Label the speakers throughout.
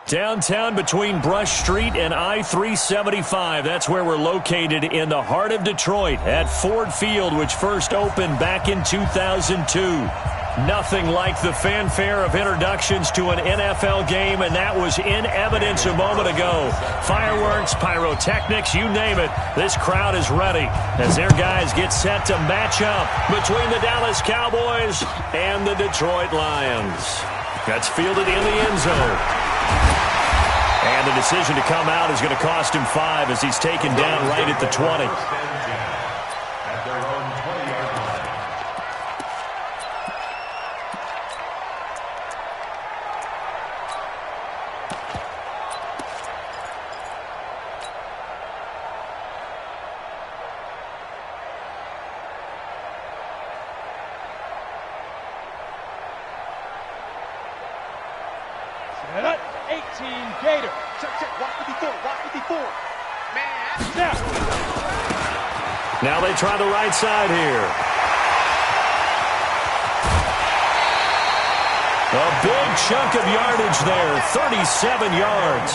Speaker 1: Downtown between Brush Street and I-375. That's where we're located in the heart of Detroit at Ford Field, which first opened back in 2002. Nothing like the fanfare of introductions to an NFL game, and that was in evidence a moment ago. Fireworks, pyrotechnics, you name it. This crowd is ready as their guys get set to match up between the Dallas Cowboys and the Detroit Lions. That's fielded in the end zone. And the decision to come out is going to cost him 5 as he's taken down right at the 20. Now they try the right side here. A big chunk of yardage there, 37 yards.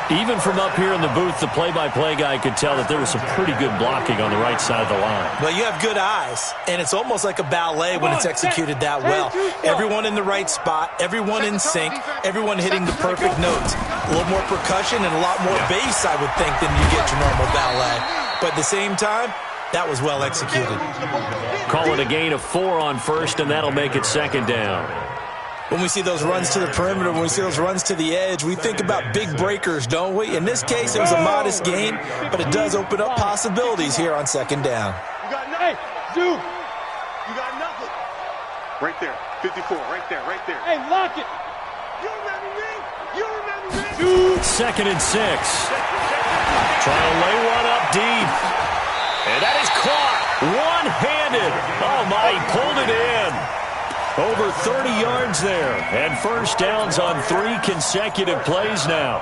Speaker 1: Even from up here in the booth, the play-by-play guy could tell that there was some pretty good blocking on the right side of the line.
Speaker 2: Well, you have good eyes, and it's almost like a ballet when it's executed that well. Everyone in the right spot, everyone in sync, everyone hitting the perfect notes. A little more percussion and a lot more bass, I would think, than you get your normal ballet. But at the same time, that was well executed.
Speaker 1: Call it a gain of 4 on first, and that'll make it second down.
Speaker 2: When we see those runs to the perimeter, when we see those runs to the edge, we think about big breakers, don't we? In this case, it was a modest gain, but it does open up possibilities here on second down.
Speaker 3: You got nothing. Hey, dude, you got nothing. Right there, 54, right there, right there. Hey, lock it. You remember me? You remember me? Dude.
Speaker 1: Second and 6. Trying to lay one up deep. And that is caught one-handed. Oh, my, he pulled it in. Over 30 yards there, and first downs on 3 consecutive plays now.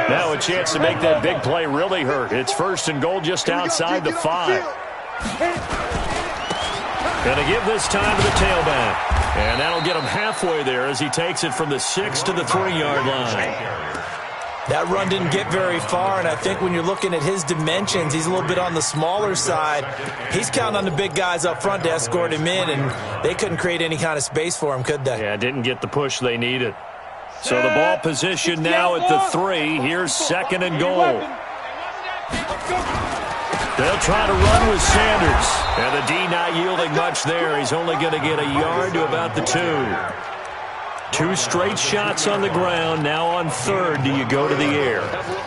Speaker 1: Now a chance to make that big play really hurt. It's first and goal just outside the 5. Going to give this time to the tailback. And that'll get him halfway there as he takes it from the 6 to the 3-yard line.
Speaker 2: That run didn't get very far, and I think when you're looking at his dimensions, he's a little bit on the smaller side. He's counting on the big guys up front to escort him in, and they couldn't create any kind of space for him, could they?
Speaker 1: Yeah, didn't get the push they needed. So the ball position now at the 3. Here's second and goal. They'll try to run with Sanders. And the D not yielding much there. He's only going to get a yard to about the 2. 2 straight shots on the ground. Now on third, do you go to the air?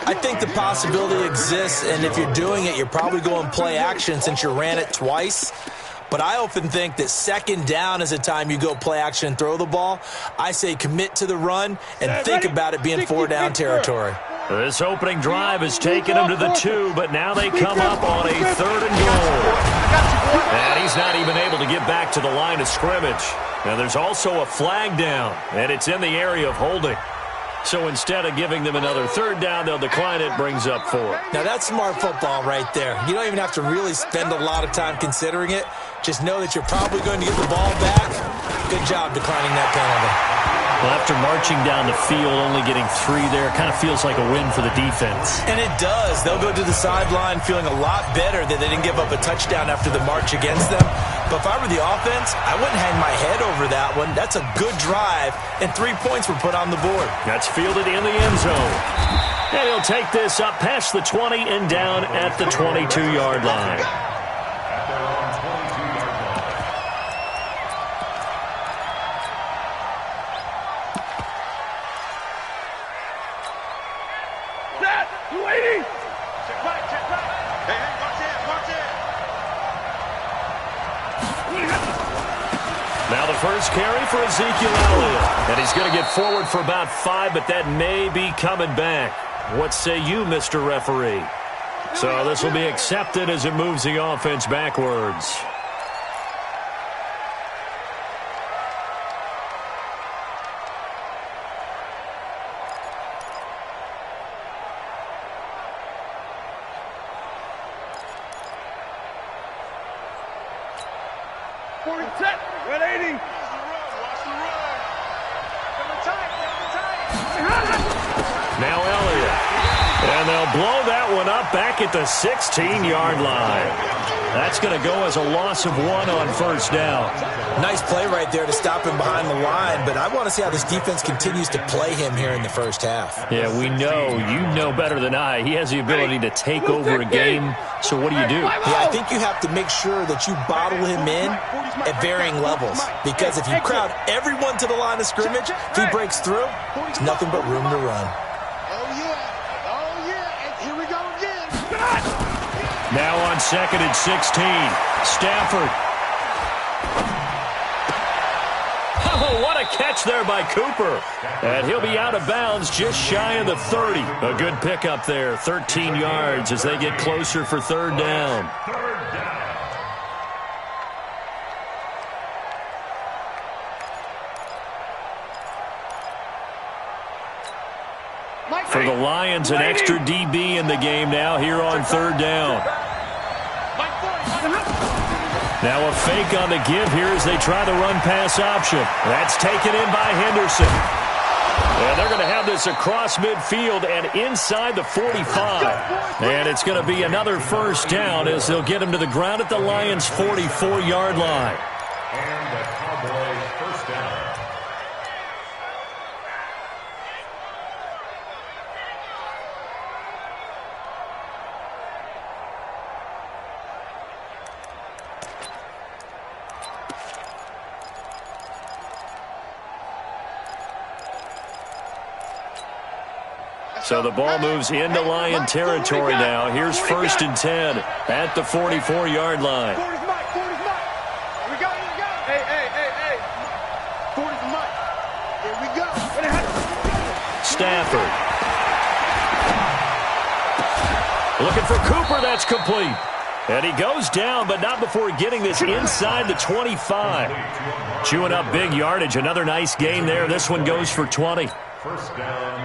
Speaker 2: I think the possibility exists, and if you're doing it, you're probably going play action since you ran it twice. But I often think that second down is a time you go play action and throw the ball. I say commit to the run and think about it being 4-down territory.
Speaker 1: This opening drive has taken them to the 2, but now they come up on a third and goal. And he's not even able to get back to the line of scrimmage. Now there's also a flag down, and it's in the area of holding. So instead of giving them another third down, they'll decline it, brings up 4.
Speaker 2: Now that's smart football right there. You don't even have to really spend a lot of time considering it. Just know that you're probably going to get the ball back. Good job declining that penalty.
Speaker 1: Well, after marching down the field, only getting 3 there, kind of feels like a win for the defense.
Speaker 2: And it does. They'll go to the sideline feeling a lot better that they didn't give up a touchdown after the march against them. But if I were the offense, I wouldn't hang my head over that one. That's a good drive, and 3 points were put on the board.
Speaker 1: That's fielded in the end zone. And he'll take this up past the 20 and down at the 22-yard line. Now the first carry for Ezekiel Elliott. And he's going to get forward for about 5, but that may be coming back. What say you, Mr. Referee? So this will be accepted as it moves the offense backwards.
Speaker 3: Set. 180. Watch the run. Watch the run. Tight.
Speaker 1: back at the 16-yard line. That's going to go as a loss of 1 on first down.
Speaker 2: Nice play right there to stop him behind the line, but I want to see how this defense continues to play him here in the first half.
Speaker 1: Yeah, we know. You know better than I. He has the ability to take over a game, so what do?
Speaker 2: Yeah, I think you have to make sure that you bottle him in at varying levels, because if you crowd everyone to the line of scrimmage, if he breaks through, there's nothing but room to run.
Speaker 1: Now on 2nd and 16, Stafford. Oh, what a catch there by Cooper. And he'll be out of bounds just shy of the 30. A good pickup there, 13 yards as they get closer for third down. For the Lions, an extra DB in the game now here on third down. Now a fake on the give here as they try the run-pass option. That's taken in by Henderson. And they're going to have this across midfield and inside the 45. And it's going to be another first down as they'll get him to the ground at the Lions' 44-yard line.
Speaker 4: And the Cowboys first down.
Speaker 1: So the ball moves into Lion territory now. Here's 1st and 10 at the 44-yard line. Stafford. Looking for Cooper. That's complete. And he goes down, but not before getting this inside the 25. Chewing up big yardage. Another nice gain there. This one goes for 20.
Speaker 4: First down.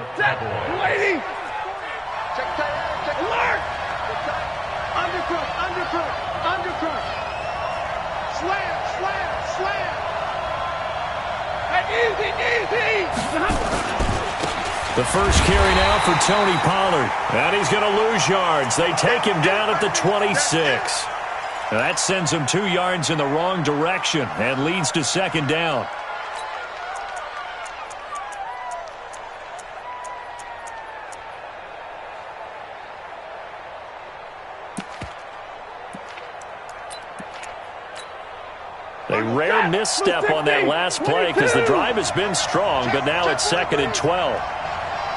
Speaker 3: Waiting. Check alert. Undercut. Slam. Easy.
Speaker 1: The first carry now for Tony Pollard. And he's going to lose yards. They take him down at the 26. That sends him 2 yards in the wrong direction and leads to second down. A rare misstep on that last play because the drive has been strong, but now it's 2nd and 12.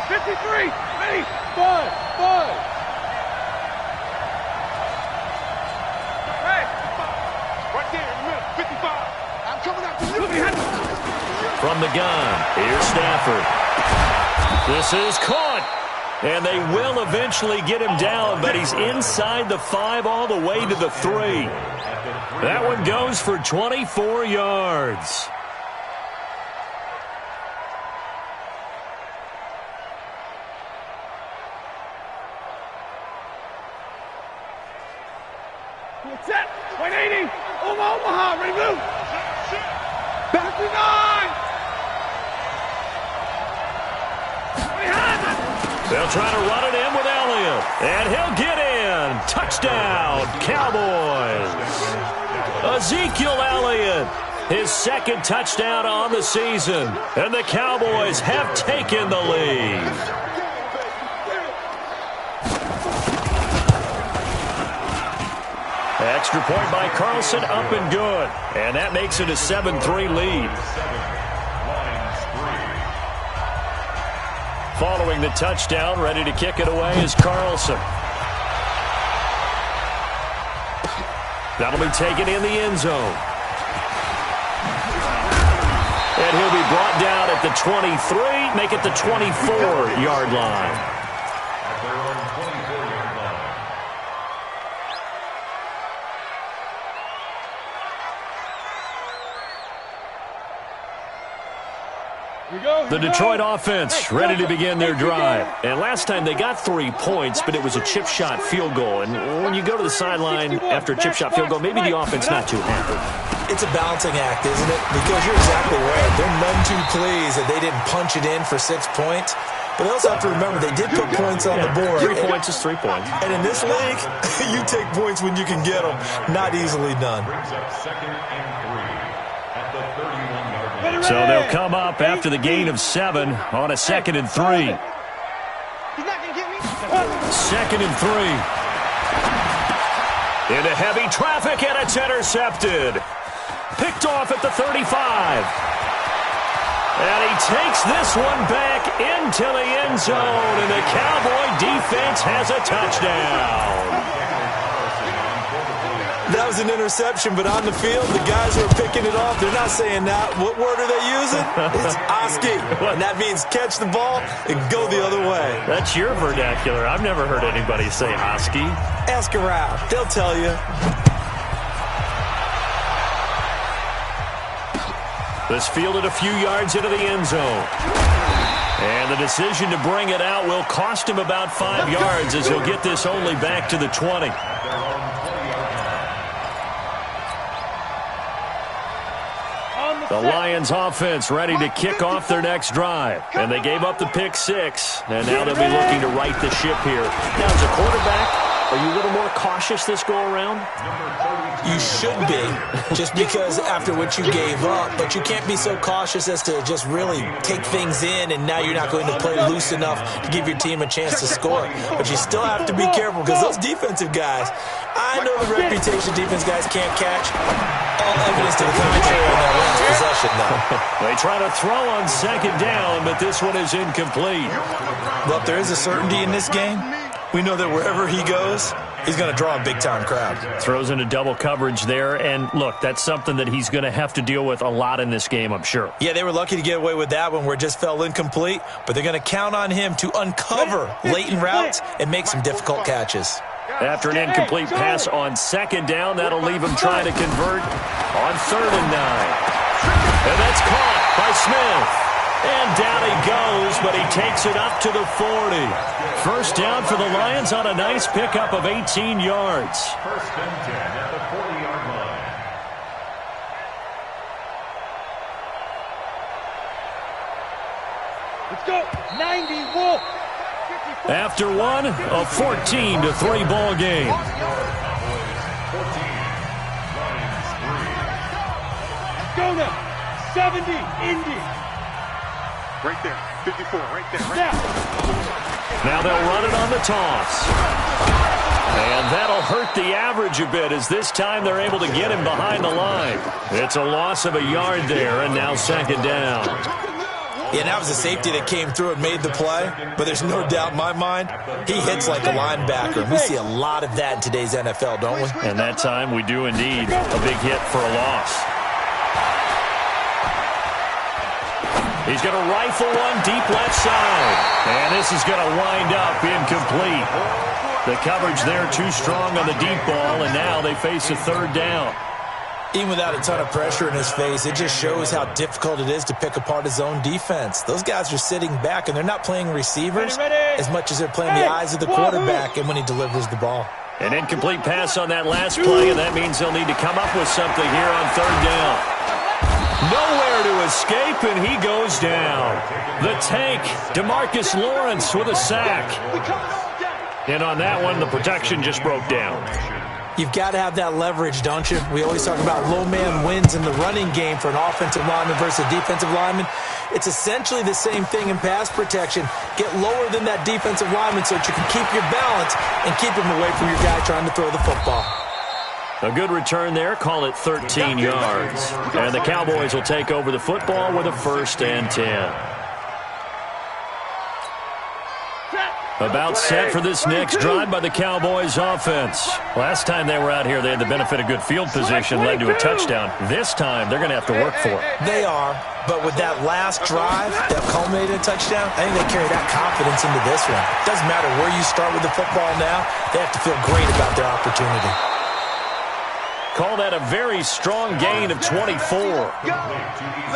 Speaker 3: 53, ready, 5. Hey, right there in the middle, 55. I'm coming out to you.
Speaker 1: From the gun, here's Stafford. This is caught. And they will eventually get him down, but he's inside the 5 all the way to the 3. That one goes for 24 yards.
Speaker 3: Set, 180, Omaha, ready, move. Back to 9.
Speaker 1: They'll try to run it in with Elliott. And he'll get in. Touchdown, Cowboys. Ezekiel Elliott, his 2nd touchdown on the season. And the Cowboys have taken the lead. Extra point by Carlson, up and good. And that makes it a 7-3 lead. Following the touchdown, ready to kick it away is Carlson. That'll be taken in the end zone. And he'll be brought down at the 23, make it the 24-yard line. The Detroit offense ready to begin their drive. And last time they got 3 points, but it was a chip shot field goal. And when you go to the sideline after a chip shot field goal, maybe the offense not too happy.
Speaker 2: It's a balancing act, isn't it? Because you're exactly right. They're none too pleased that they didn't punch it in for 6 points. But they also have to remember they did put points on the board.
Speaker 1: 3 points is 3 points.
Speaker 2: And in this league, you take points when you can get them. Not easily done.
Speaker 1: So they'll come up after the gain of 7 on a 2nd and 3. 2nd and 3. Into heavy traffic, and it's intercepted. Picked off at the 35. And he takes this one back into the end zone, and the Cowboy defense has a touchdown.
Speaker 2: That was an interception, but on the field, the guys who are picking it off, they're not saying that. What word are they using? It's Oski, and that means catch the ball and go the other way.
Speaker 1: That's your vernacular. I've never heard anybody say Oski.
Speaker 2: Ask around. They'll tell you.
Speaker 1: This fielded a few yards into the end zone. And the decision to bring it out will cost him about 5 yards as he'll get this only back to the 20. The Lions offense ready to kick off their next drive. And they gave up the pick 6. And now they'll be looking to right the ship here. Now, as a quarterback, are you a little more cautious this go around?
Speaker 2: You should be, just because after what you gave up, but you can't be so cautious as to just really take things in, and now you're not going to play loose enough to give your team a chance to score. But you still have to be careful because those defensive guys, I know the reputation defense guys can't catch. All evidence to the contrary on that last possession, though.
Speaker 1: They try to throw on 2nd down, but this one is incomplete.
Speaker 2: Well, if there is a certainty in this game, we know that wherever he goes, he's going to draw a big-time crowd.
Speaker 1: Throws into double coverage there, and look, that's something that he's going to have to deal with a lot in this game, I'm sure.
Speaker 2: Yeah, they were lucky to get away with that one where it just fell incomplete, but they're going to count on him to uncover latent routes and make some difficult catches.
Speaker 1: After an incomplete pass on 2nd down, that'll leave him trying to convert on 3rd and 9. And that's caught by Smith. And down he goes, but he takes it up to the 40. First down for the Lions on a nice pickup of 18 yards.
Speaker 4: First and 10 at the 40-yard line.
Speaker 3: Let's go. 90, Wolf.
Speaker 1: After one, a 14-3 ball game.
Speaker 3: Go now. 70, Indy. Right there. 54, right there. Right there.
Speaker 1: Now they'll run it on the toss. And that'll hurt the average a bit as this time they're able to get him behind the line. It's a loss of a yard there, and now 2nd down.
Speaker 2: Yeah, that was a safety that came through and made the play, but there's no doubt in my mind, he hits like a linebacker. We see a lot of that in today's NFL, don't we?
Speaker 1: And that time we do indeed. A big hit for a loss. He's going to rifle one deep left side. And this is going to wind up incomplete. The coverage there too strong on the deep ball, and now they face a 3rd down.
Speaker 2: Even without a ton of pressure in his face, it just shows how difficult it is to pick apart his own defense. Those guys are sitting back, and they're not playing receivers as much as they're playing the eyes of the quarterback and when he delivers the ball.
Speaker 1: An incomplete pass on that last play, and that means they'll need to come up with something here on 3rd down. Nowhere to escape, and he goes down. The tank, DeMarcus Lawrence with a sack. And on that one, the protection just broke down.
Speaker 2: You've got to have that leverage, don't you? We always talk about low man wins in the running game for an offensive lineman versus a defensive lineman. It's essentially the same thing in pass protection. Get lower than that defensive lineman so that you can keep your balance and keep him away from your guy trying to throw the football.
Speaker 1: A good return there. Call it 13 yards. And the Cowboys will take over the football with a 1st and 10. About set for this next drive by the Cowboys offense. Last time they were out here, they had the benefit of good field position, led to a touchdown. This time, they're going to have to work for it.
Speaker 2: They are, but with that last drive that culminated in a touchdown, I think they carry that confidence into this one. Doesn't matter where you start with the football now, they have to feel great about their opportunity.
Speaker 1: Call that a very strong gain of 24.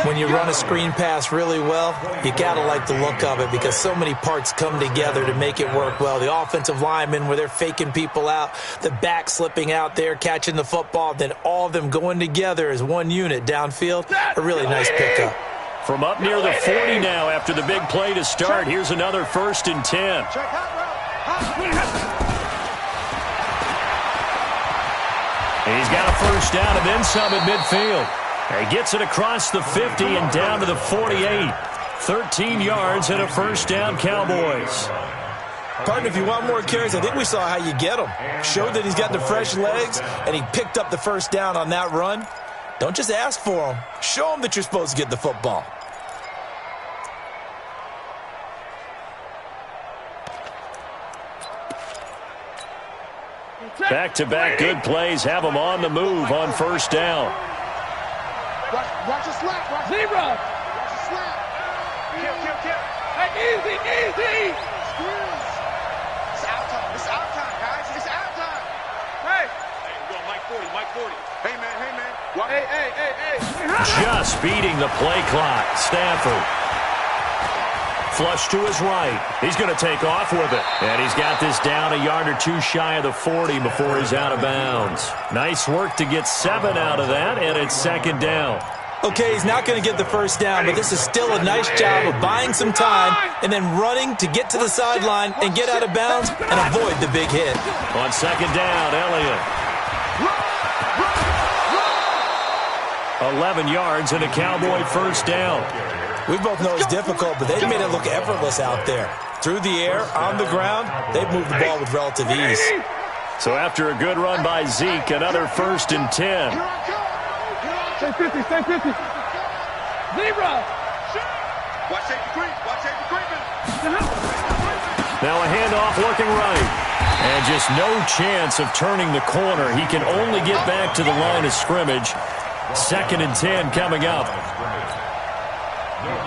Speaker 2: When you run a screen pass really well, you got to like the look of it because so many parts come together to make it work well. The offensive linemen, where they're faking people out, the back slipping out there, catching the football, then all of them going together as one unit downfield. A really nice pickup.
Speaker 1: From up near the 40 now after the big play to start, here's another 1st and 10. He's got a first down and then some at midfield. He gets it across the 50 and down to the 48. 13 yards and a first down, Cowboys.
Speaker 2: Partner, if you want more carries, I think we saw how you get them. Showed that he's got the fresh legs, and he picked up the first down on that run. Don't just ask for them. Show them that you're supposed to get the football.
Speaker 1: Back-to-back good plays have them on the move on first down.
Speaker 3: Watch the slap. Watch
Speaker 5: Zebra.
Speaker 3: Watch the slap. Kill.
Speaker 5: Hey, easy.
Speaker 3: It's out time, guys. It's out time.
Speaker 5: Hey,
Speaker 3: Go, Mike 40. Hey, man. What?
Speaker 5: Hey.
Speaker 1: Just beating the play clock. Stafford. Flush to his right. He's going to take off with it. And he's got this down a yard or two shy of the 40 before he's out of bounds. Nice work to get 7 out of that, and it's 2nd down.
Speaker 2: Okay, he's not going to get the first down, but this is still a nice job of buying some time and then running to get to the sideline and get out of bounds and avoid the big hit.
Speaker 1: On 2nd down, Elliott. 11 yards and a Cowboy first down.
Speaker 2: We both know it's difficult, but they've made it look effortless out there. Through the air, on the ground, they've moved the ball with relative ease.
Speaker 1: So after a good run by Zeke, another 1st and 10.
Speaker 5: Stay 50. Zebra.
Speaker 3: Watch safety creep.
Speaker 1: Now a handoff looking right. And just no chance of turning the corner. He can only get back to the line of scrimmage. 2nd and 10 coming up.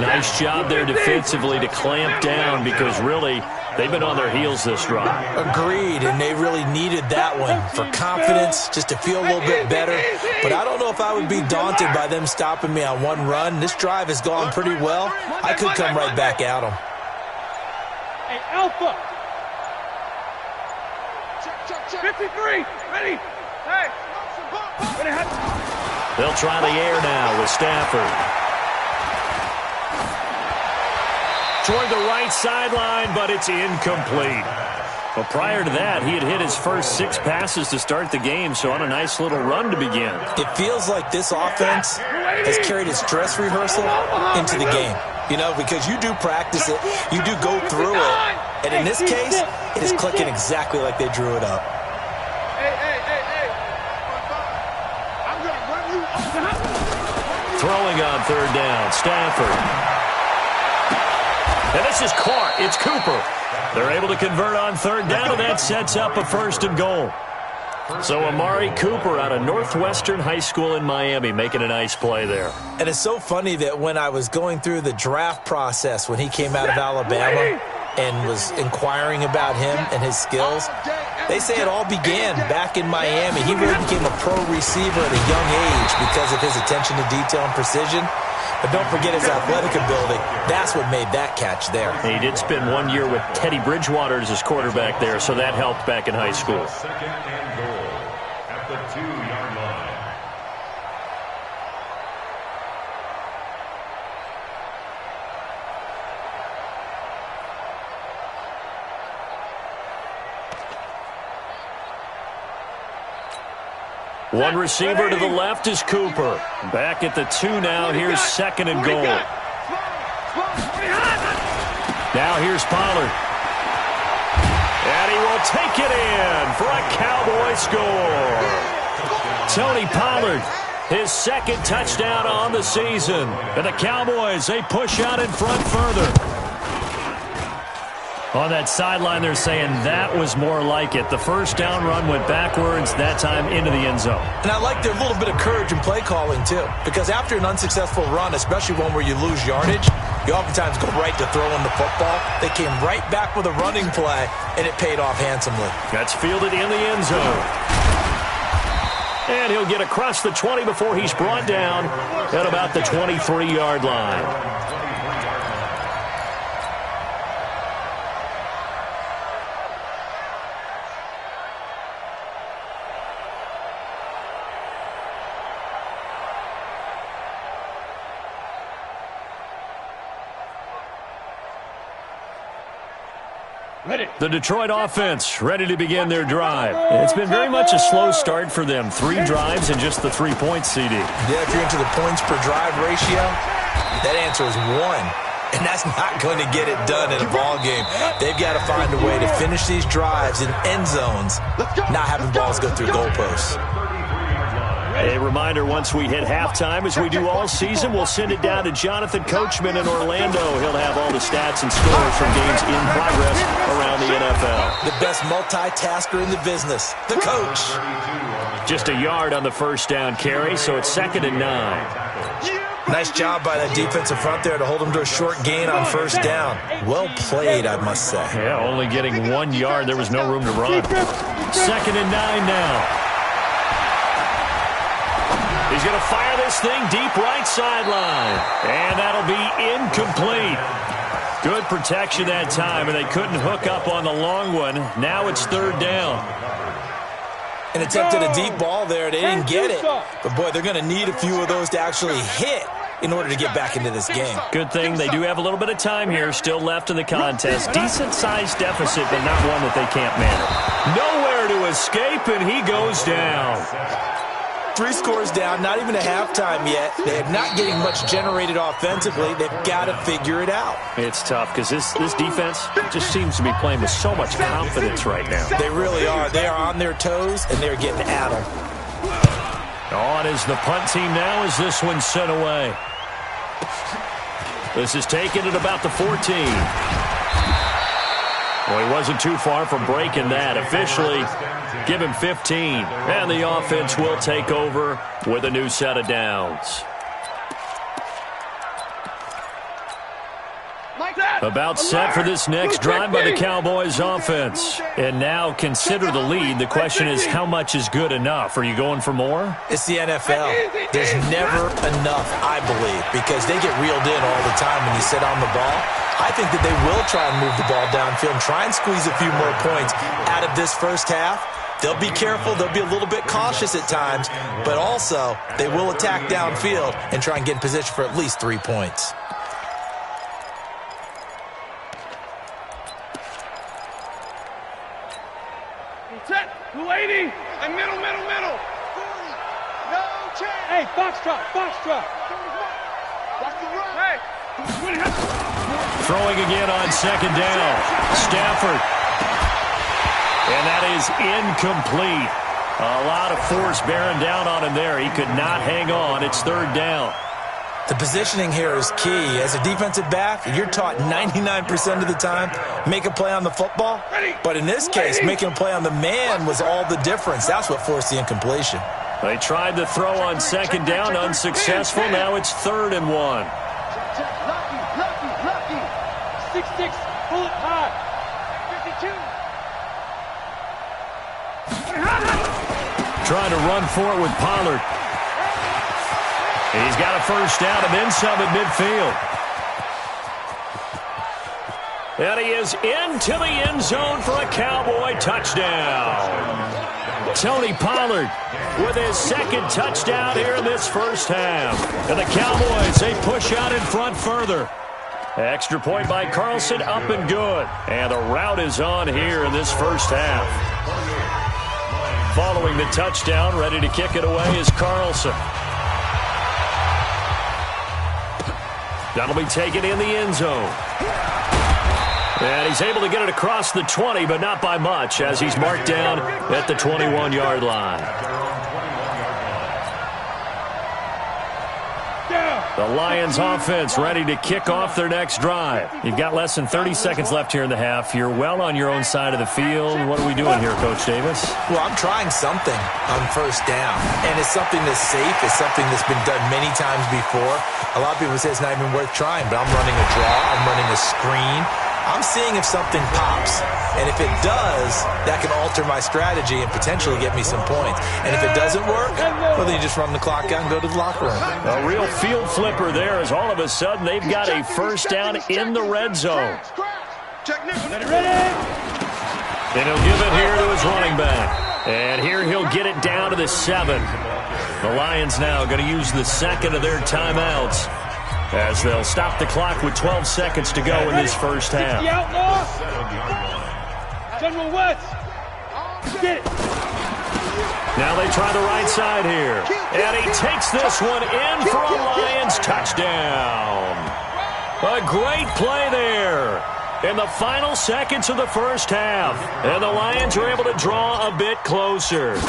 Speaker 1: Nice job there defensively to clamp down because really they've been on their heels this run.
Speaker 2: Agreed, and they really needed that one for confidence, just to feel a little bit better. But I don't know if I would be daunted by them stopping me on one run. This drive has gone pretty well. I could come right back at them.
Speaker 5: Hey, Alpha. 53. Ready. Hey.
Speaker 1: They'll try the air now with Stafford. Toward the right sideline, but it's incomplete. But prior to that, he had hit his first 6 passes to start the game, so on a nice little run to begin.
Speaker 2: It feels like this offense has carried its dress rehearsal into the game. You know, because you do practice it, you do go through it, and in this case, it is clicking exactly like they drew it up.
Speaker 3: I'm going to run you up.
Speaker 1: Throwing on 3rd down, Stafford. And this is caught. It's Cooper. They're able to convert on 3rd down, and that sets up a 1st and goal. So Amari Cooper out of Northwestern High School in Miami making a nice play there.
Speaker 2: And it's so funny that when I was going through the draft process when he came out of Alabama and was inquiring about him and his skills, they say it all began back in Miami. He really became a pro receiver at a young age because of his attention to detail and precision. But don't forget his athletic ability. That's what made that catch there.
Speaker 1: He did spend 1 year with Teddy Bridgewater as his quarterback there, so that helped back in high school.
Speaker 4: 2nd and goal at the 2-yard line.
Speaker 1: One receiver to the left is Cooper. Back at the 2 now. Here's 2nd and goal. Now here's Pollard. And he will take it in for a Cowboy score. Tony Pollard, his 2nd touchdown on the season. And the Cowboys, they push out in front further. On that sideline, they're saying that was more like it. The first down run went backwards, that time into the end zone.
Speaker 2: And I like their little bit of courage in play calling, too. Because after an unsuccessful run, especially one where you lose yardage, you oftentimes go right to throwing the football. They came right back with a running play, and it paid off handsomely.
Speaker 1: That's fielded in the end zone. And he'll get across the 20 before he's brought down at about the 23-yard line. The Detroit offense ready to begin their drive. It's been very much a slow start for them. 3 drives and just the 3 points, CD.
Speaker 2: Yeah, if you're into the points per drive ratio, that answer is 1. And that's not going to get it done in a ball game. They've got to find a way to finish these drives in end zones, not having balls go through goalposts.
Speaker 1: A reminder, once we hit halftime, as we do all season, we'll send it down to Jonathan Coachman in Orlando. He'll have all the stats and scores from games in progress around the NFL.
Speaker 2: The best multitasker in the business, the coach.
Speaker 1: Just a yard on the first down carry, so it's 2nd and 9.
Speaker 2: Nice job by that defensive front there to hold them to a short gain on first down. Well played, I must say.
Speaker 1: Yeah, only getting 1 yard. There was no room to run. 2nd and 9 now. He's going to fire this thing deep right sideline. And that'll be incomplete. Good protection that time, and they couldn't hook up on the long one. Now it's 3rd down.
Speaker 2: And attempted a deep ball there. They didn't get it. But, boy, they're going to need a few of those to actually hit in order to get back into this game.
Speaker 1: Good thing they do have a little bit of time here still left in the contest. Decent-sized deficit, but not one that they can't manage. Nowhere to escape, and he goes down.
Speaker 2: 3 scores down, not even a halftime yet. They're not getting much generated offensively. They've got to figure it out. It's tough because this defense just seems to be playing with so much confidence right now. They really are. They are on their toes, and they're getting at them.
Speaker 1: On is the punt team now as this one's sent away. This is taken at about the 14. Well, he wasn't too far from breaking that. Officially, give him 15. And the offense will take over with a new set of downs. About set for this next drive by the Cowboys offense. And now consider the lead. The question is, how much is good enough? Are you going for more?
Speaker 2: It's the NFL. There's never enough, I believe, because they get reeled in all the time when you sit on the ball. I think that they will try and move the ball downfield and try and squeeze a few more points out of this first half. They'll be careful. They'll be a little bit cautious at times, but also they will attack downfield and try and get in position for at least 3 points.
Speaker 5: Set, 280, and middle. No change. Hey, foxtrot. Watch the run. Hey.
Speaker 1: Throwing again on 2nd down. Stafford. And that is incomplete. A lot of force bearing down on him there. He could not hang on. It's 3rd down.
Speaker 2: The positioning here is key. As a defensive back, you're taught 99% of the time, make a play on the football. But in this case, making a play on the man was all the difference. That's what forced the incompletion.
Speaker 1: They tried to throw on 2nd down, unsuccessful. Now it's 3rd and 1.
Speaker 5: Lucky. 6'6", bullet high. 52.
Speaker 1: Trying to run for it with Pollard. He's got a first down and then some at midfield. And he is into the end zone for a Cowboy touchdown. Tony Pollard with his 2nd touchdown here in this first half. And the Cowboys, they push out in front further. Extra point by Carlson, up and good. And the route is on here in this first half. Following the touchdown, ready to kick it away is Carlson. That'll be taken in the end zone. And he's able to get it across the 20, but not by much, as he's marked down at the 21-yard line. The Lions offense ready to kick off their next drive. You've got less than 30 seconds left here in the half. You're well on your own side of the field. What are we doing here, Coach Davis?
Speaker 2: Well, I'm trying something on first down, and it's something that's safe. It's something that's been done many times before. A lot of people say it's not even worth trying, but I'm running a draw. I'm running a screen. I'm seeing if something pops. And if it does, that can alter my strategy and potentially get me some points. And if it doesn't work, well, then you just run the clock out and go to the locker room.
Speaker 1: A real field flipper there as all of a sudden they've got a first down in the red zone. And he'll give it here to his running back. And here he'll get it down to the 7. The Lions now going to use the second of their timeouts as they'll stop the clock with 12 seconds to go in this first half.
Speaker 5: General West. Get it.
Speaker 1: Now they try the right side here. And he takes this one in for a Lions touchdown. A great play there in the final seconds of the first half. And the Lions are able to draw a bit closer.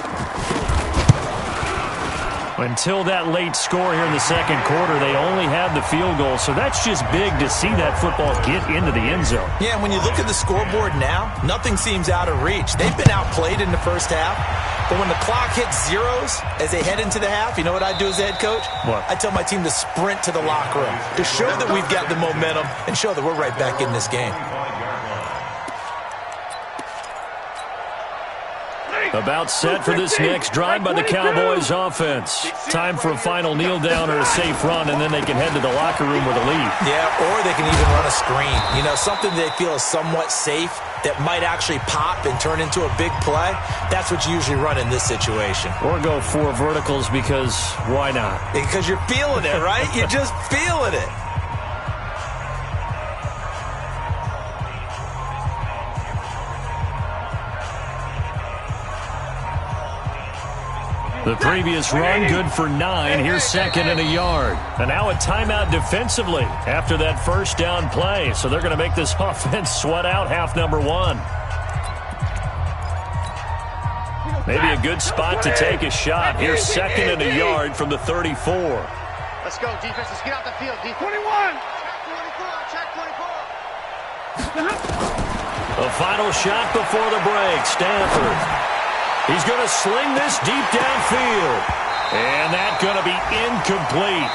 Speaker 1: Until that late score here in the second quarter, they only had the field goal. So that's just big to see that football get into the end zone.
Speaker 2: Yeah, and when you look at the scoreboard now, nothing seems out of reach. They've been outplayed in the first half. But when the clock hits zeros as they head into the half, you know what I do as a head coach?
Speaker 1: What?
Speaker 2: I tell my team to sprint to the locker room to show that we've got the momentum and show that we're right back in this game.
Speaker 1: About set for this next drive by the Cowboys offense. Time for a final kneel down or a safe run, and then they can head to the locker room with a lead.
Speaker 2: Yeah, or they can even run a screen. You know, something they feel is somewhat safe that might actually pop and turn into a big play. That's what you usually run in this situation.
Speaker 1: Or go 4 verticals because why not?
Speaker 2: Because you're feeling it, right? You're just feeling it.
Speaker 1: The previous run, good for 9. Here's second and a yard. And now a timeout defensively after that first down play. So they're going to make this offense sweat out half number 1. Maybe a good spot to take a shot. Here's second and a yard from the 34.
Speaker 6: Let's go, defense. Let's get out the field. Defense.
Speaker 5: 21.
Speaker 6: Check 24.
Speaker 1: A final shot before the break. Stanford. He's going to sling this deep downfield. And that's going to be incomplete.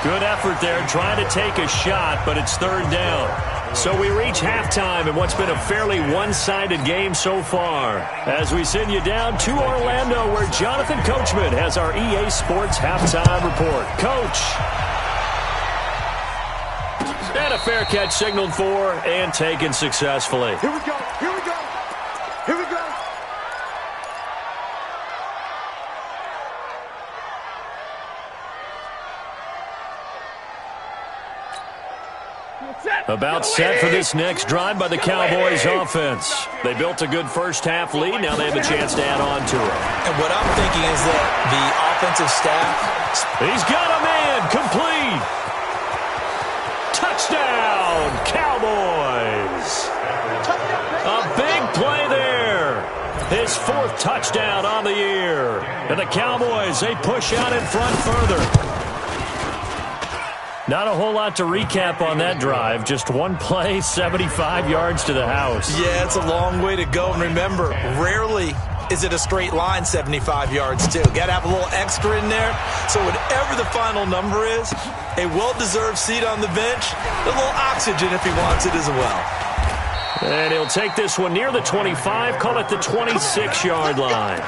Speaker 1: Good effort there trying to take a shot, but it's third down. So we reach halftime in what's been a fairly one-sided game so far. As we send you down to Orlando, where Jonathan Coachman has our EA Sports halftime report. Coach. And a fair catch signaled for and taken successfully.
Speaker 3: Here we go. Here we go. Here we go.
Speaker 1: About set for this next drive by the Cowboys offense. They built a good first half lead. Now they have a chance to add on to it.
Speaker 2: And what I'm thinking is that the offensive staff...
Speaker 1: He's got a man complete. Touchdown, Cowboys. A big play there. His 4th touchdown on the year. And the Cowboys, they push out in front further. Not a whole lot to recap on that drive. Just one play, 75 yards to the house.
Speaker 2: Yeah, it's a long way to go. And remember, rarely is it a straight line 75 yards, too. Got to have a little extra in there. So whatever the final number is, a well-deserved seat on the bench, a little oxygen if he wants it as well.
Speaker 1: And he'll take this one near the 25, call it the 26-yard line.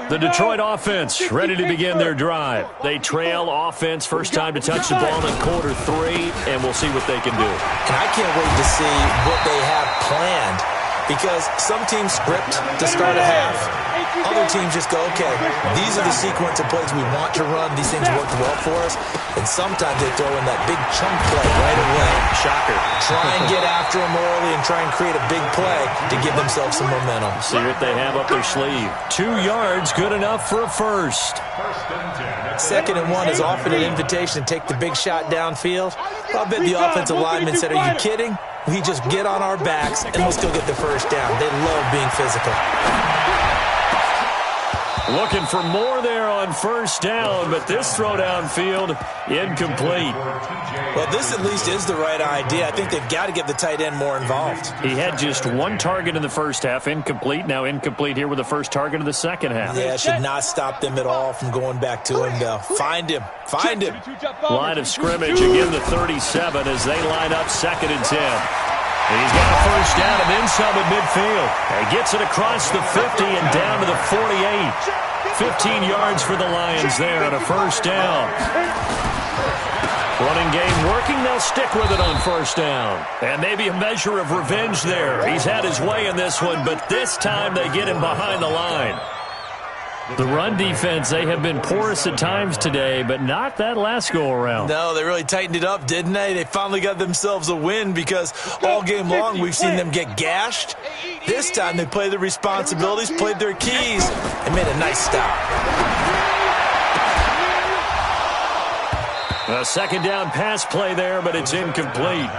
Speaker 1: The Detroit offense ready to begin their drive. They trail offense, first time to touch the ball in quarter 3, and we'll see what they can do.
Speaker 2: And I can't wait to see what they have planned, because some teams script to start a half. Other teams just go, okay, these are the sequence of plays we want to run. These things work well for us. And sometimes they throw in that big chunk play right away. Shocker. Try and get after them early and try and create a big play to give themselves some momentum.
Speaker 1: See what they have up their sleeve. 2 yards, good enough for a first.
Speaker 2: 2nd and 1 is often an invitation to take the big shot downfield. I bet the offensive lineman said, are you kidding? We just get on our backs and let's go get the first down. They love being physical.
Speaker 1: Looking for more there on first down, but this throw downfield incomplete.
Speaker 2: Well, this at least is the right idea. I think they've got to get the tight end more involved.
Speaker 1: He had just one target in the first half, incomplete. Now incomplete here with the first target of the second half.
Speaker 2: Yeah, it should not stop them at all from going back to him, though. Find him. Find him.
Speaker 1: Line of scrimmage, again the 37 as they line up 2nd and 10. He's got a first down and then some at midfield. He gets it across the 50 and down to the 48. 15 yards for the Lions there on a first down. Running game working. They'll stick with it on first down. And maybe a measure of revenge there. He's had his way in this one, but this time they get him behind the line. The run defense, they have been porous at times today, but not that last go-around.
Speaker 2: No, they really tightened it up, didn't they? They finally got themselves a win because all game long we've seen them get gashed. This time they played their responsibilities, played their keys, and made a nice stop.
Speaker 1: A second down pass play there, but it's incomplete.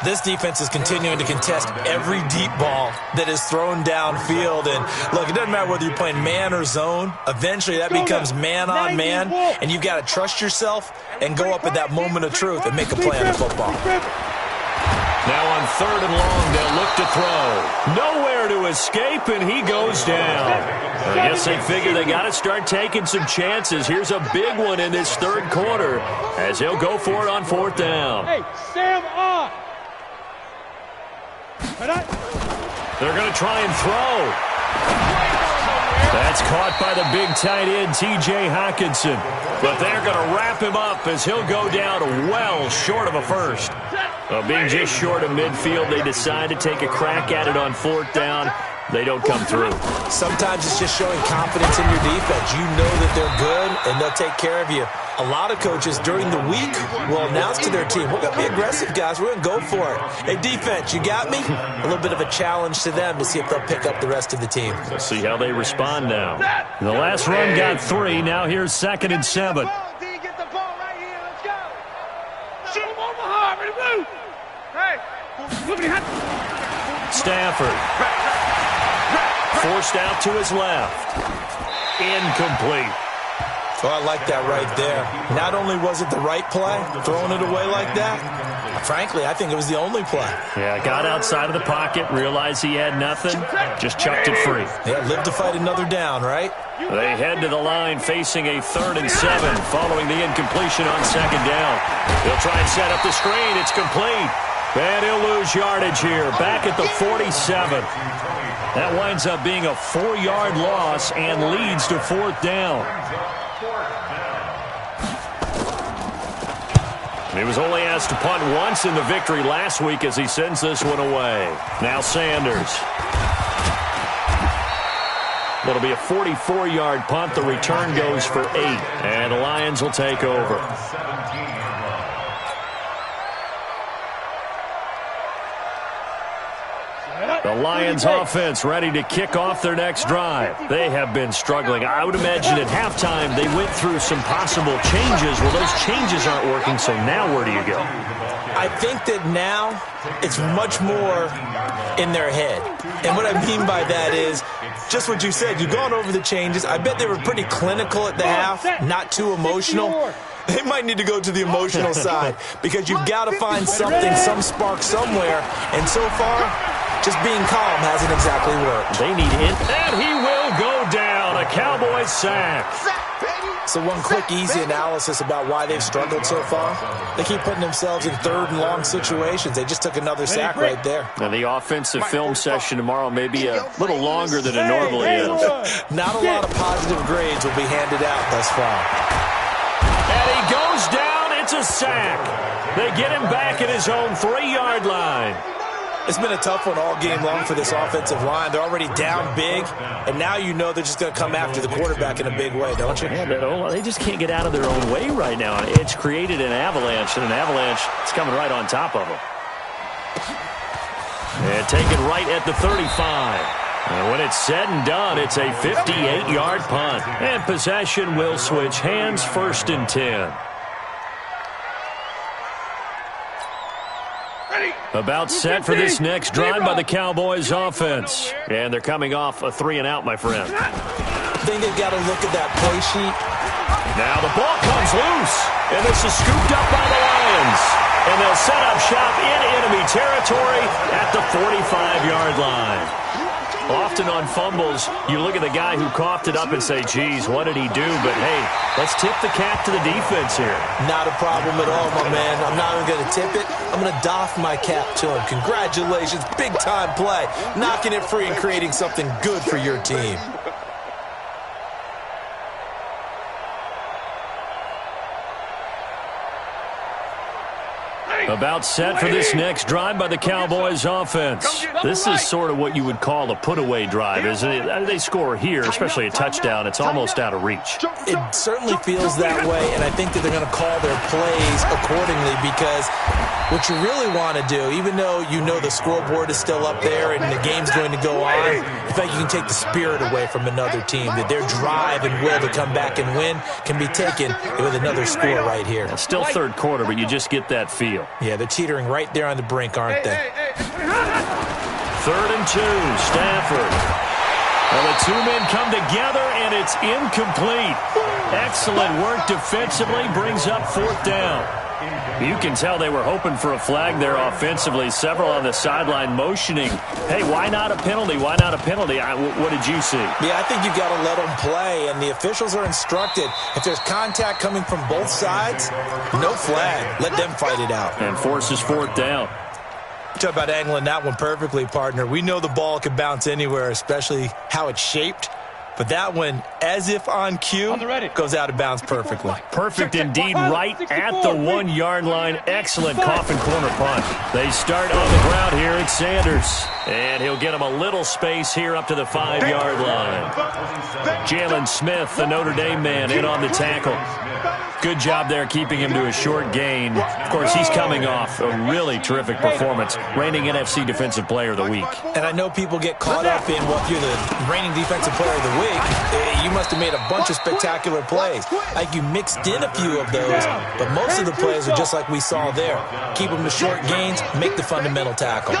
Speaker 2: This defense is continuing to contest every deep ball that is thrown downfield. And, look, it doesn't matter whether you're playing man or zone. Eventually that becomes man-on-man, and you've got to trust yourself and go up at that moment of truth and make a play on the football.
Speaker 1: Now on 3rd and long, they'll look to throw. Nowhere to escape, and he goes down. I guess they figure they got to start taking some chances. Here's a big one in this 3rd quarter as he'll go for it on 4th down.
Speaker 5: Hey, Sam on.
Speaker 1: They're going to try and throw. That's caught by the big tight end, T.J. Hockenson. But they're going to wrap him up as he'll go down well short of a first. Being just short of midfield, they decide to take a crack at it on 4th down. They don't come through.
Speaker 2: Sometimes it's just showing confidence in your defense. You know that they're good, and they'll take care of you. A lot of coaches during the week will announce to their team, we're going to be aggressive, guys. We're going to go for it. Hey, defense, you got me? A little bit of a challenge to them to see if they'll pick up the rest of the team.
Speaker 1: We'll see how they respond now. The last run got 3. Now here's 2nd and 7.
Speaker 6: Get the ball right here. Let's go. Shoot him on the hard. Ready to move. Hey.
Speaker 1: Stafford. Forced out to his left. Incomplete.
Speaker 2: Oh, I like that right there. Not only was it the right play, throwing it away like that, frankly, I think it was the only play.
Speaker 1: Yeah, got outside of the pocket, realized he had nothing, just chucked it free.
Speaker 2: Yeah, live to fight another down, right?
Speaker 1: They head to the line facing a 3rd and 7 following the incompletion on 2nd down. They'll try and set up the screen. It's complete. And he'll lose yardage here, back at the 47. That winds up being a 4-yard loss and leads to 4th down. He was only asked to punt once in the victory last week as he sends this one away. Now Sanders. It'll be a 44-yard punt. The return goes for 8, and the Lions will take over. The Lions offense ready to kick off their next drive. They have been struggling. I would imagine at halftime they went through some possible changes. Well, those changes aren't working, so now where do you go?
Speaker 2: I think that now it's much more in their head. And what I mean by that is just what you said. You've gone over the changes. I bet they were pretty clinical at the half, not too emotional. They might need to go to the emotional side because you've got to find something, some spark somewhere. And so far, just being calm hasn't exactly worked.
Speaker 1: They need it, and he will go down. A Cowboys sack.
Speaker 2: So one quick, easy analysis about why they've struggled so far. They keep putting themselves in 3rd and long situations. They just took another sack right there.
Speaker 1: And the offensive film session tomorrow may be a little longer than it normally is.
Speaker 2: Not a lot of positive grades will be handed out thus far.
Speaker 1: And he goes down. It's a sack. They get him back at his own 3-yard line.
Speaker 2: It's been a tough one all game long for this offensive line. They're already down big, and now you know they're just going to come after the quarterback in a big way, don't you?
Speaker 1: Yeah, they just can't get out of their own way right now. It's created an avalanche, and an avalanche is coming right on top of them. And taken right at the 35. And when it's said and done, it's a 58-yard punt. And possession will switch hands, 1st and 10. About set for this next drive by the Cowboys offense. And they're coming off a 3-and-out, my friend.
Speaker 2: think they've got to look at that play sheet.
Speaker 1: Now the ball comes loose, and this is scooped up by the Lions. And they'll set up shop in enemy territory at the 45-yard line. Often on fumbles, you look at the guy who coughed it up and say, geez, what did he do? But, hey, let's tip the cap to the defense here.
Speaker 2: Not a problem at all, my man. I'm not even going to tip it. I'm going to doff my cap to him. Congratulations, big-time play. Knocking it free and creating something good for your team.
Speaker 1: About set for this next drive by the Cowboys offense. This is sort of what you would call a put-away drive, isn't it? They score here, especially a touchdown. It's almost out of reach.
Speaker 2: It certainly feels that way, and I think that they're going to call their plays accordingly because what you really want to do, even though you know the scoreboard is still up there and the game's going to go on, in fact, you can take the spirit away from another team, that their drive and will to come back and win can be taken with another score right here.
Speaker 1: It's still third quarter, but you just get that feel.
Speaker 2: Yeah, they're teetering right there on the brink, aren't they?
Speaker 1: 3rd and 2, Stafford. Well, the two men come together, and it's incomplete. Excellent work defensively, brings up 4th down. You can tell they were hoping for a flag there offensively. Several on the sideline motioning, hey, why not a penalty? Why not a penalty? What did you see?
Speaker 2: Yeah, I think you've got to let them play, and the officials are instructed. If there's contact coming from both sides, no flag. Let them fight it out.
Speaker 1: And forces 4th down.
Speaker 2: Talk about angling that one perfectly, partner. We know the ball can bounce anywhere, especially how it's shaped. But that one, as if on cue, goes out of bounds perfectly.
Speaker 1: Perfect indeed, right at the 1-yard line. Excellent coffin corner punt. They start on the ground here. It's Sanders. And he'll get him a little space here up to the 5-yard line. Jalen Smith, the Notre Dame man, in on the tackle. Good job there keeping him to a short gain. Of course, he's coming off a really terrific performance, reigning NFC Defensive Player of the Week.
Speaker 2: And I know people get caught up in, well, if you're the reigning Defensive Player of the Week, you must have made a bunch of spectacular plays. Like you mixed in a few of those, but most of the plays are just like we saw there. Keep them to short gains, make the fundamental tackle.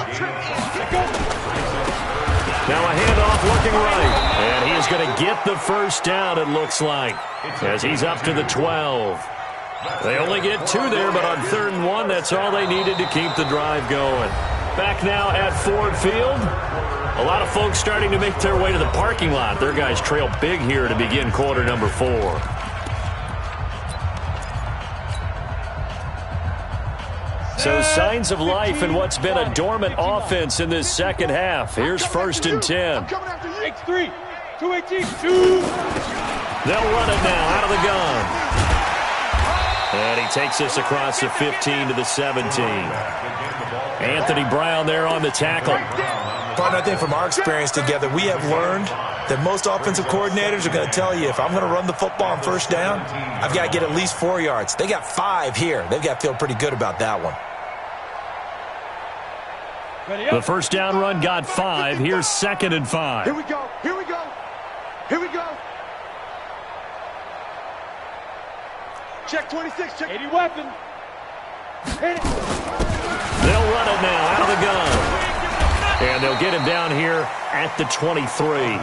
Speaker 1: Now a handoff looking right, and he is going to get the first down, it looks like, as he's up to the 12. They only get 2 there, but on 3rd and 1, that's all they needed to keep the drive going. Back now at Ford Field. A lot of folks starting to make their way to the parking lot. Their guys trail big here to begin quarter number 4. So signs of life in what's been a dormant offense in this second half. Here's 1st and 10.
Speaker 5: X3, 218, 2.
Speaker 1: They'll run it now out of the gun. And he takes this across the 15 to the 17. Anthony Brown there on the tackle.
Speaker 2: Partner, I think from our experience together, we have learned that most offensive coordinators are going to tell you, if I'm going to run the football on 1st down, I've got to get at least 4 yards. They got 5 here. They've got to feel pretty good about that one.
Speaker 1: The 1st down run got 5. Here's 2nd and 5.
Speaker 3: Here we go. Here we go. Here we go. Check 26. Check
Speaker 5: 80 weapon. Hit it.
Speaker 1: They'll run it now out of the gun. And they'll get him down here at the 23.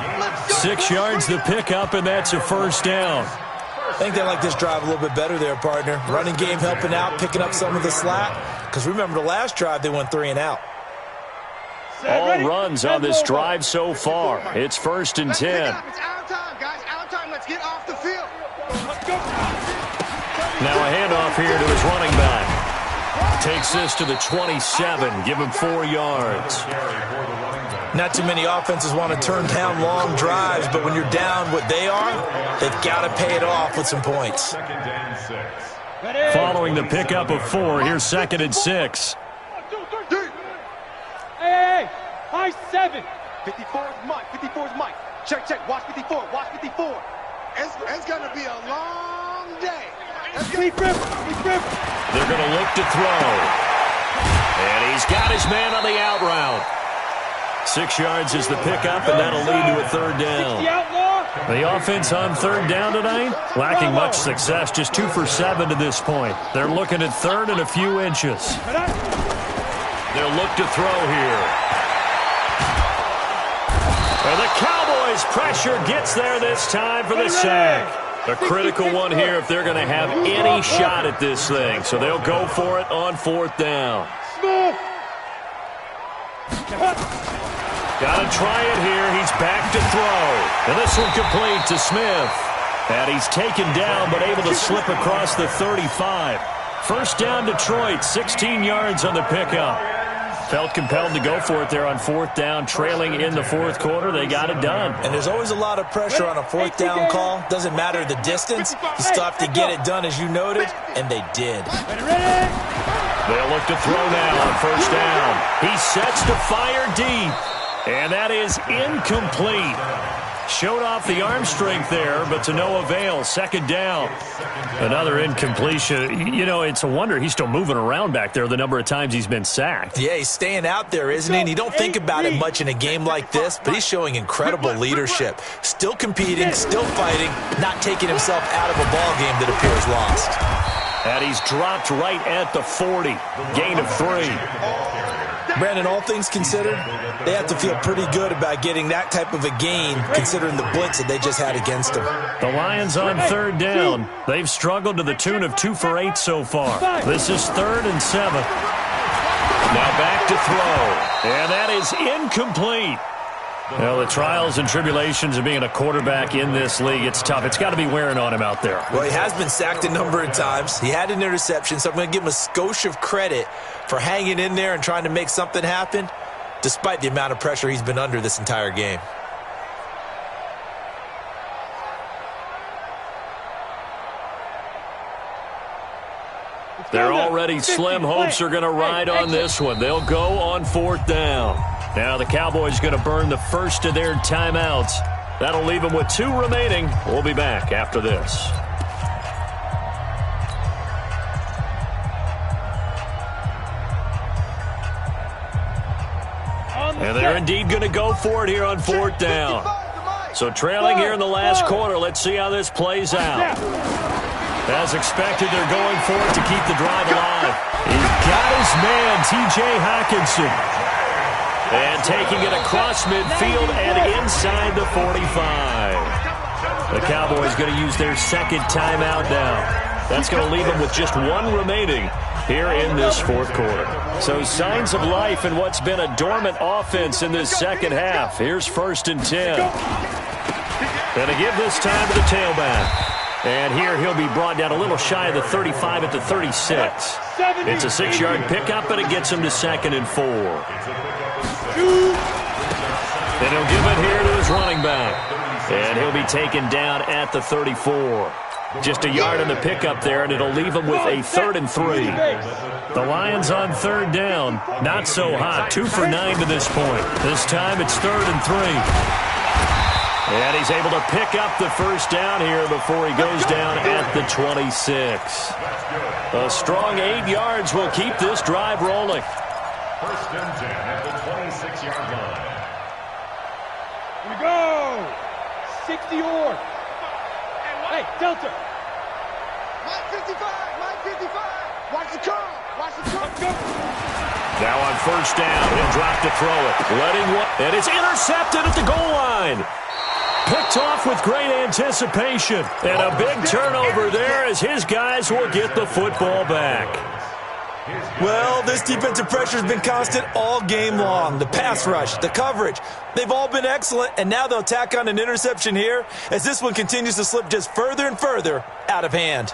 Speaker 1: 6 yards the pickup, and that's a 1st down.
Speaker 2: I think they like this drive a little bit better there, partner. Running game helping out, picking up some of the slack. Because remember, the last drive, they went 3 and out.
Speaker 1: All runs on this drive so far. It's 1st and 10.
Speaker 3: It's our time, guys. Our time. Let's get off the field.
Speaker 1: Now a handoff here to his running back. Takes this to the 27. Give him 4 yards.
Speaker 2: Not too many offenses want to turn down long drives, but when you're down what they are, they've got to pay it off with some points.
Speaker 1: Following the pickup of 4, here's 2nd and 6.
Speaker 5: Hey, high 7.
Speaker 3: 54 is Mike. 54 is Mike. Check, check. Watch 54. Watch 54. It's going to be a long day.
Speaker 5: Deep rip.
Speaker 1: They're going to look to throw. And he's got his man on the out route. 6 yards is the pickup, and that'll lead to a 3rd down. The offense on 3rd down tonight, lacking much success, just 2 for 7 to this point. They're looking at 3rd and a few inches. They'll look to throw here. And the Cowboys' pressure gets there this time for the sack. A critical one here if they're going to have any shot at this thing. So they'll go for it on 4th down. Got to try it here. He's back to throw. And this one complete to Smith. And he's taken down but able to slip across the 35. First down Detroit, 16 yards on the pickup. Felt compelled to go for it there on 4th down, trailing in the 4th quarter. They got it done.
Speaker 2: And there's always a lot of pressure on a 4th down call. Doesn't matter the distance. You still have to get it done, as you noted, and they did.
Speaker 1: They'll look to throw now on 1st down. He sets to fire deep, and that is incomplete. Showed off the arm strength there, but to no avail. 2nd down. Another incompletion. You know, it's a wonder he's still moving around back there the number of times he's been sacked.
Speaker 2: Yeah, he's staying out there, isn't he? And you don't think about it much in a game like this, but he's showing incredible leadership. Still competing, still fighting, not taking himself out of a ball game that appears lost.
Speaker 1: And he's dropped right at the 40. Gain of 3.
Speaker 2: Brandon, all things considered, they have to feel pretty good about getting that type of a gain considering the blitz that they just had against them.
Speaker 1: The Lions on 3rd down. They've struggled to the tune of 2 for 8 so far. This is 3rd and 7. Now back to throw. And that is incomplete. Well, the trials and tribulations of being a quarterback in this league, it's tough. It's got to be wearing on him out there.
Speaker 2: Well, he has been sacked a number of times. He had an interception, so I'm going to give him a skosh of credit for hanging in there and trying to make something happen, despite the amount of pressure he's been under this entire game.
Speaker 1: They're already slim hopes are going to ride on this one. They'll go on 4th down. Now the Cowboys going to burn the first of their timeouts. That'll leave them with 2 remaining. We'll be back after this. And they're indeed going to go for it here on 4th down. So trailing here in the last quarter, let's see how this plays out. As expected, they're going for it to keep the drive alive. He's got his man, T.J. Hockenson. And taking it across midfield and inside the 45. The Cowboys going to use their 2nd timeout now. That's going to leave them with just 1 remaining here in this 4th quarter. So signs of life in what's been a dormant offense in this 2nd half. Here's 1st and 10. Going to give this time to the tailback. And here he'll be brought down a little shy of the 35 at the 36. It's a 6-yard pickup, but it gets him to 2nd and 4. Then he'll give it here to his running back. And he'll be taken down at the 34. Just a yard on the pickup there, and it'll leave him with a 3rd and 3. The Lions on 3rd down. Not so hot. 2 for 9 to this point. This time it's 3rd and 3. And he's able to pick up the first down here before he goes down at the 26. A strong 8 yards will keep this drive rolling.
Speaker 4: 1st and 10 at the 26-yard line.
Speaker 5: Here we go. 60 or. Hey, Delta.
Speaker 6: Mike 55. Mike 55. Watch the curl. Watch the curl.
Speaker 1: Now on 1st down, he'll drop to throw it. Letting one, and it's intercepted at the goal line. Picked off with great anticipation. And a big turnover there as his guys will get the football back.
Speaker 2: Well, this defensive pressure has been constant all game long. The pass rush, the coverage, they've all been excellent, and now they'll tack on an interception here as this one continues to slip just further and further out of hand.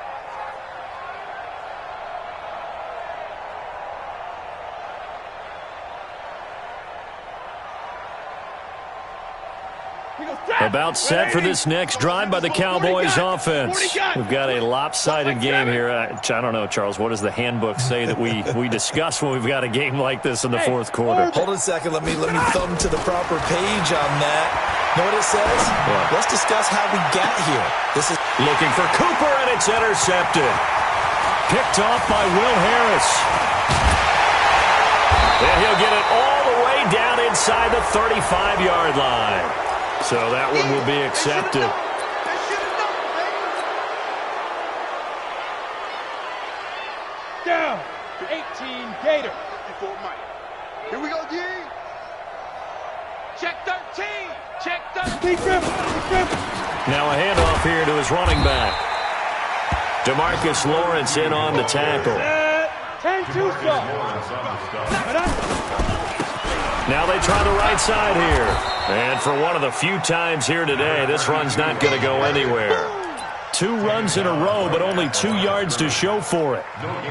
Speaker 1: About set for this next drive by the Cowboys offense. We've got a lopsided game here. I don't know, Charles, what does the handbook say that we discuss when we've got a game like this in the 4th quarter?
Speaker 2: Hold on a second. Let me thumb to the proper page on that. Know what it says?
Speaker 1: Yeah.
Speaker 2: Let's discuss how we got here. This is
Speaker 1: looking for Cooper, and it's intercepted. Picked off by Will Harris. And he'll get it all the way down inside the 35-yard line. So that one will be accepted.
Speaker 5: Down. 18 Gator.
Speaker 3: 54 Mike. Here we go, D.
Speaker 6: Check 13. Check 13.
Speaker 5: Big grip.
Speaker 1: Now a handoff here to his running back. DeMarcus Lawrence in on the tackle.
Speaker 5: 10-2 stop.
Speaker 1: Now they try the right side here. And for one of the few times here today, this run's not going to go anywhere. 2 runs in a row, but only 2 yards to show for it.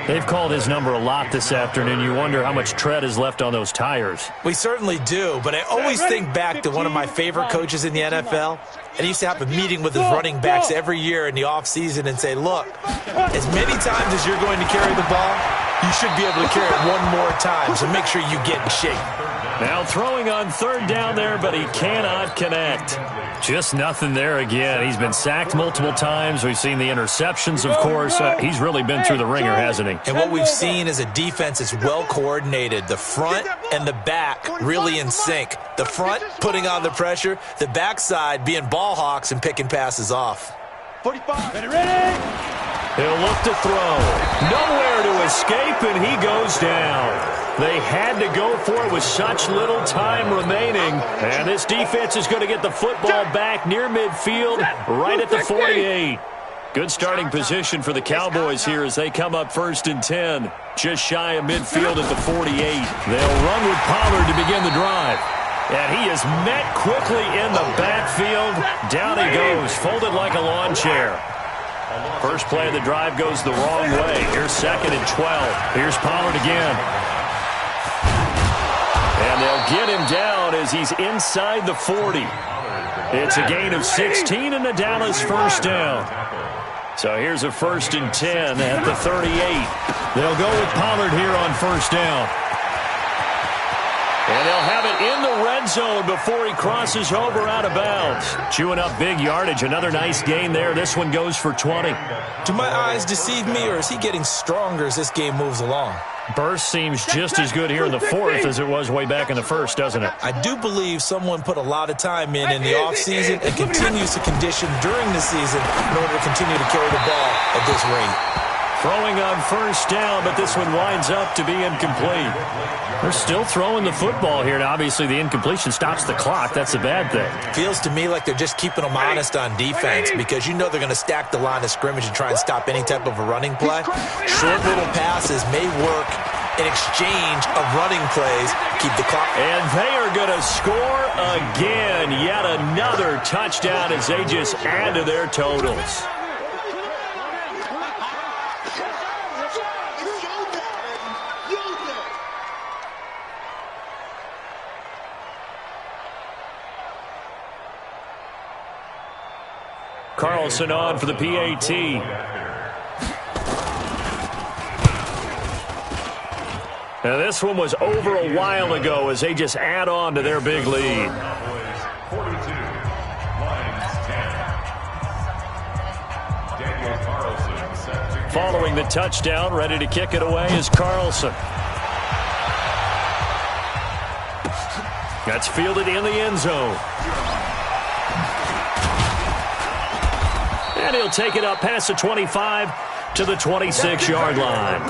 Speaker 1: They've called his number a lot this afternoon. You wonder how much tread is left on those tires.
Speaker 2: We certainly do, but I always think back to one of my favorite coaches in the NFL. And he used to have a meeting with his running backs every year in the offseason and say, look, as many times as you're going to carry the ball, you should be able to carry it one more time, so make sure you get in shape.
Speaker 1: Now throwing on 3rd down there, but he cannot connect. Just nothing there again. He's been sacked multiple times. We've seen the interceptions, of course. He's really been through the ringer, hasn't he?
Speaker 2: And what we've seen is a defense that's well coordinated. The front and the back really in sync. The front putting on the pressure, the backside being ball hawks and picking passes off.
Speaker 3: 45.
Speaker 5: Ready?
Speaker 1: He'll look to throw. Nowhere to escape, and he goes down. They had to go for it with such little time remaining. And this defense is going to get the football back near midfield, right at the 48. Good starting position for the Cowboys here as they come up 1st and 10. Just shy of midfield at the 48. They'll run with Pollard to begin the drive. And he is met quickly in the backfield. Down he goes, folded like a lawn chair. First play of the drive goes the wrong way. Here's 2nd and 12. Here's Pollard again. And they'll get him down as he's inside the 40. It's a gain of 16 and a Dallas 1st down. So here's a 1st and 10 at the 38. They'll go with Pollard here on 1st down. And they'll have it in the red zone before he crosses over out of bounds. Chewing up big yardage. Another nice gain there. This one goes for 20.
Speaker 2: Do my eyes deceive me, or is he getting stronger as this game moves along?
Speaker 1: Burst seems just as good here in the 4th as it was way back in the 1st, doesn't it?
Speaker 2: I do believe someone put a lot of time in the offseason and continues to condition during the season in order to continue to carry the ball at this rate.
Speaker 1: Throwing on 1st down, but this one winds up to be incomplete. They're still throwing the football here, and obviously the incompletion stops the clock. That's a bad thing.
Speaker 2: Feels to me like they're just keeping them honest on defense because you know they're going to stack the line of scrimmage and try and stop any type of a running play. Short little passes may work in exchange of running plays. Keep the clock.
Speaker 1: And they are going to score again. Yet another touchdown as they just add to their totals. Carlson on for the PAT. Now this one was over a while ago as they just add on to their big lead. Following the touchdown, ready to kick it away is Carlson. That's fielded in the end zone. And he'll take it up past the 25 to the 26-yard line.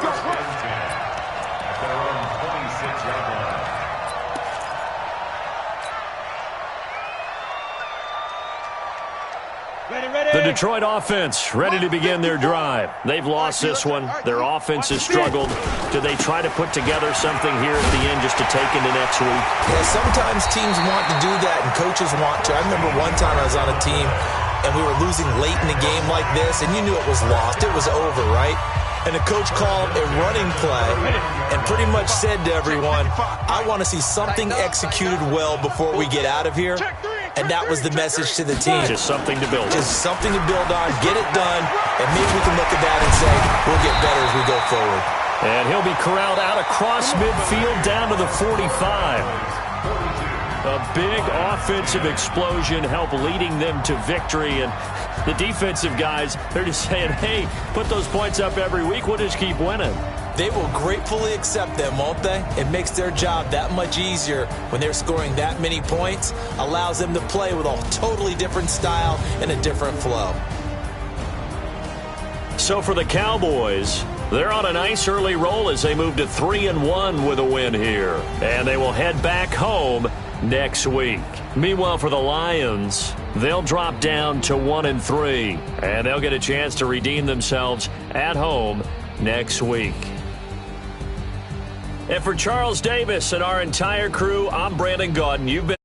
Speaker 1: The Detroit offense ready to begin their drive. They've lost this one. Their offense has struggled. Do they try to put together something here at the end just to take into next week?
Speaker 2: Yeah, sometimes teams want to do that and coaches want to. I remember one time I was on a team and we were losing late in a game like this, and you knew it was lost. It was over, right? And the coach called a running play and pretty much said to everyone, I want to see something executed well before we get out of here. And that was the message to the team.
Speaker 1: Just something to build.
Speaker 2: Just something to build on, get it done, and maybe we can look at that and say, we'll get better as we go forward.
Speaker 1: And he'll be corralled out across midfield down to the 45. A big offensive explosion helped leading them to victory. And the defensive guys, they're just saying, hey, put those points up every week. We'll just keep winning.
Speaker 2: They will gratefully accept them, won't they? It makes their job that much easier when they're scoring that many points. Allows them to play with a totally different style and a different flow.
Speaker 1: So for the Cowboys, they're on a nice early roll as they move to 3-1 with a win here. And they will head back home next week. Meanwhile, for the Lions, they'll drop down to 1-3, and they'll get a chance to redeem themselves at home next week. And for Charles Davis and our entire crew, I'm Brandon Gaudin. You've been